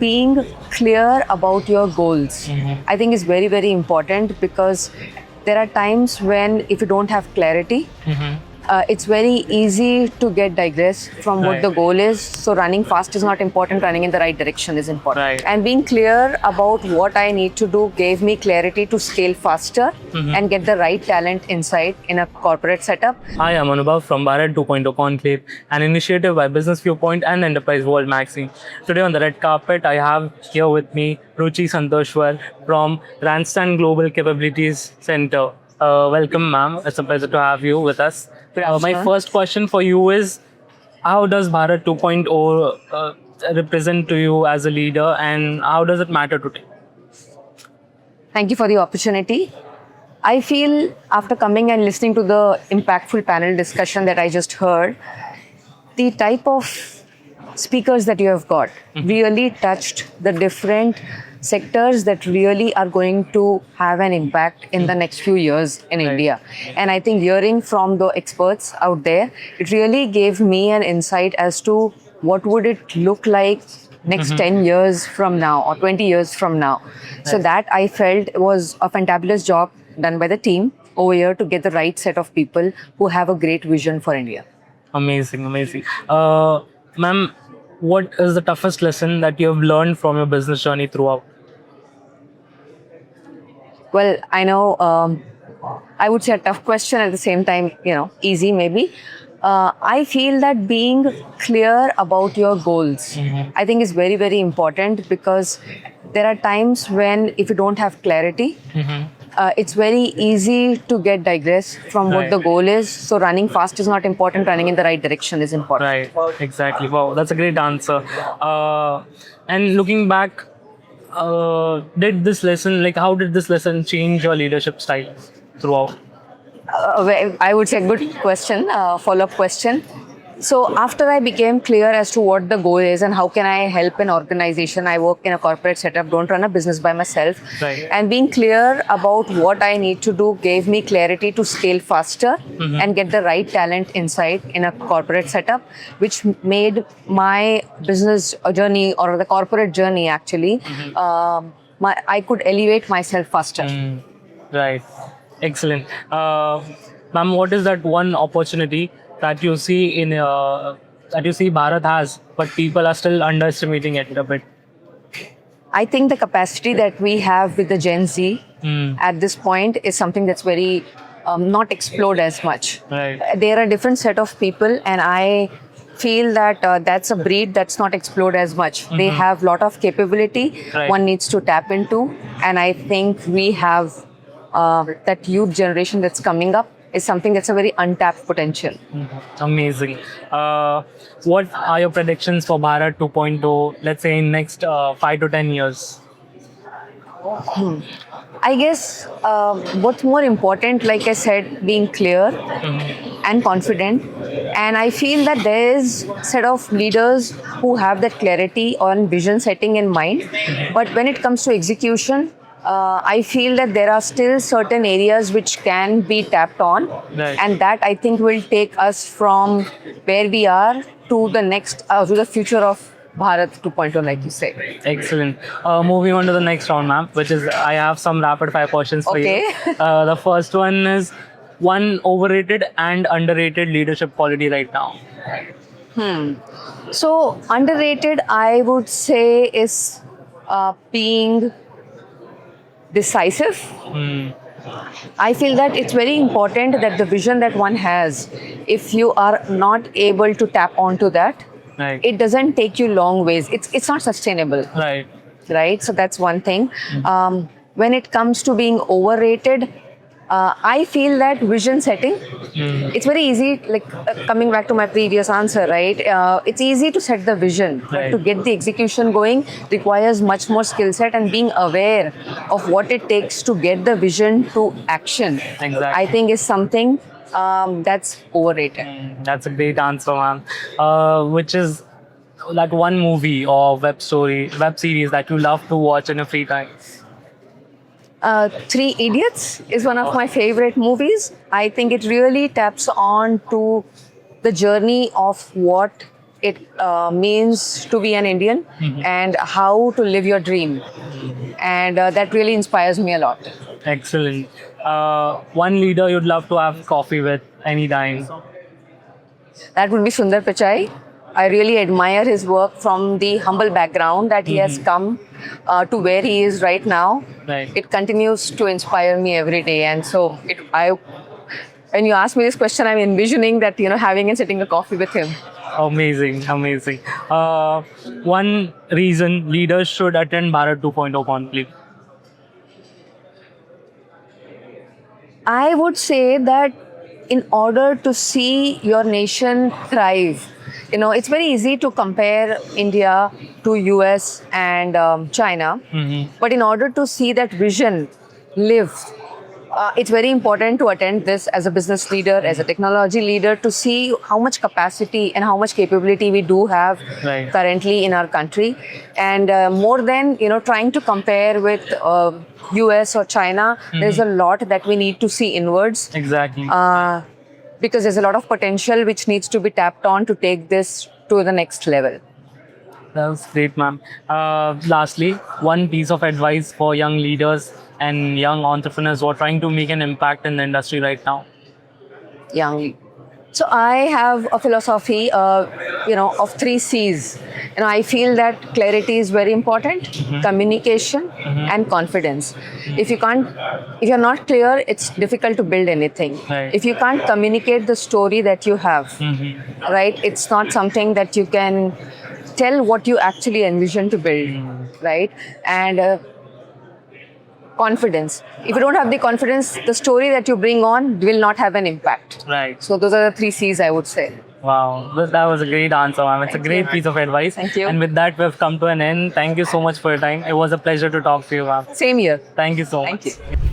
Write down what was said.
being clear about your goals, I think is very, very important, because there are times when if you don't have clarity, it's very easy to get digress from what Right. the goal is. So running fast is not important, running in the right direction is important. Right. And being clear about what I need to do gave me clarity to scale faster and get the right talent inside in a corporate setup. Hi, I'm Anubhav from Bharat 2.0 Conclave, an initiative by Business Viewpoint and Enterprise World Magazine. Today on the red carpet, I have here with me Ruchi Santoshwar from Randstad Global Capabilities Center. Welcome, ma'am. It's a pleasure to have you with us. My afternoon. first question for you is, how does Bharat 2.0 represent to you as a leader, and how does it matter today? Thank you for the opportunity. I feel after coming and listening to the impactful panel discussion that I just heard, the type of speakers that you have got really touched the different sectors that really are going to have an impact in the next few years in India. And I think hearing from the experts out there, it really gave me an insight as to what would it look like next 10 years from now or 20 years from now. So that I felt was a fantabulous job done by the team over here to get the right set of people who have a great vision for India. Amazing, amazing. Ma'am, what is the toughest lesson that you have learned from your business journey throughout? Well, I know I would say a tough question, at the same time, easy maybe. I feel that being clear about your goals, I think is very, very important, because there are times when if you don't have clarity, it's very easy to get digress from what Right. the goal is. So running fast is not important, running in the right direction is important. Right, exactly. Wow, that's a great answer. And looking back, how did this lesson change your leadership style throughout? Well, I would say good question, follow-up question. So after I became clear as to what the goal is and how can I help an organization, I work in a corporate setup, don't run a business by myself. Right. And being clear about what I need to do gave me clarity to scale faster and get the right talent inside in a corporate setup, which made my business journey, or the corporate journey actually, I could elevate myself faster. Right, excellent. Ma'am, what is that one opportunity that you see Bharat has, but people are still underestimating it a bit? I think the capacity that we have with the Gen Z at this point is something that's very not explored as much. Right. There are different set of people, and I feel that that's a breed that's not explored as much. They have lot of capability Right. one needs to tap into, and I think we have that youth generation that's coming up is something that's a very untapped potential. Amazing. What are your predictions for Bharat 2.0, let's say in next 5 to 10 years? I guess what's more important, like I said, being clear and confident. And I feel that there is a set of leaders who have that clarity on vision setting in mind. But when it comes to execution, I feel that there are still certain areas which can be tapped on. Right. And that I think will take us from where we are to the next, to the future of Bharat 2.0, like you say. Excellent. Moving on to the next round, ma'am, which is I have some rapid fire questions for Okay. you. The first one is, one overrated and underrated leadership quality right now. So underrated, I would say, is being decisive. I feel that it's very important that the vision that one has, if you are not able to tap onto that, Right. it doesn't take you long ways. It's not sustainable, Right. right? So that's one thing. When it comes to being overrated, I feel that vision setting, it's very easy, like coming back to my previous answer, right? It's easy to set the vision, but Right. to get the execution going requires much more skill set, and being aware of what it takes to get the vision to action, Exactly. I think is something that's overrated. That's a great answer, ma'am. Which is that one movie or web series that you love to watch in your free time? Three Idiots is one of my favorite movies. I think it really taps on to the journey of what it means to be an Indian and how to live your dream. And that really inspires me a lot. Excellent. One leader you'd love to have coffee with anytime. That would be Sundar Pichai. I really admire his work from the humble background that he has come to where he is right now. Right. It continues to inspire me every day. And so when you ask me this question, I'm envisioning that, having and sitting a coffee with him. Amazing, amazing. One reason leaders should attend Bharat 2.0 conclave. I would say that in order to see your nation thrive, it's very easy to compare India to US and China. But in order to see that vision live, it's very important to attend this as a business leader, as a technology leader, to see how much capacity and how much capability we do have currently in our country. And more than, trying to compare with US or China, there's a lot that we need to see inwards. Exactly. Because there's a lot of potential which needs to be tapped on to take this to the next level. That was great, ma'am. Lastly, one piece of advice for young leaders and young entrepreneurs who are trying to make an impact in the industry right now. Young. So I have a philosophy, of 3 C's. I feel that clarity is very important, communication and confidence. If you're not clear, it's difficult to build anything. Right. If you can't communicate the story that you have, right, it's not something that you can tell what you actually envision to build, right? And confidence. If you don't have the confidence, the story that you bring on will not have an impact. Right. So those are the 3 C's I would say. Wow, that was a great answer, ma'am. It's a great piece of advice. Thank you. And with that, we've come to an end. Thank you so much for your time. It was a pleasure to talk to you, ma'am. Same here. Thank you so Thank much. you.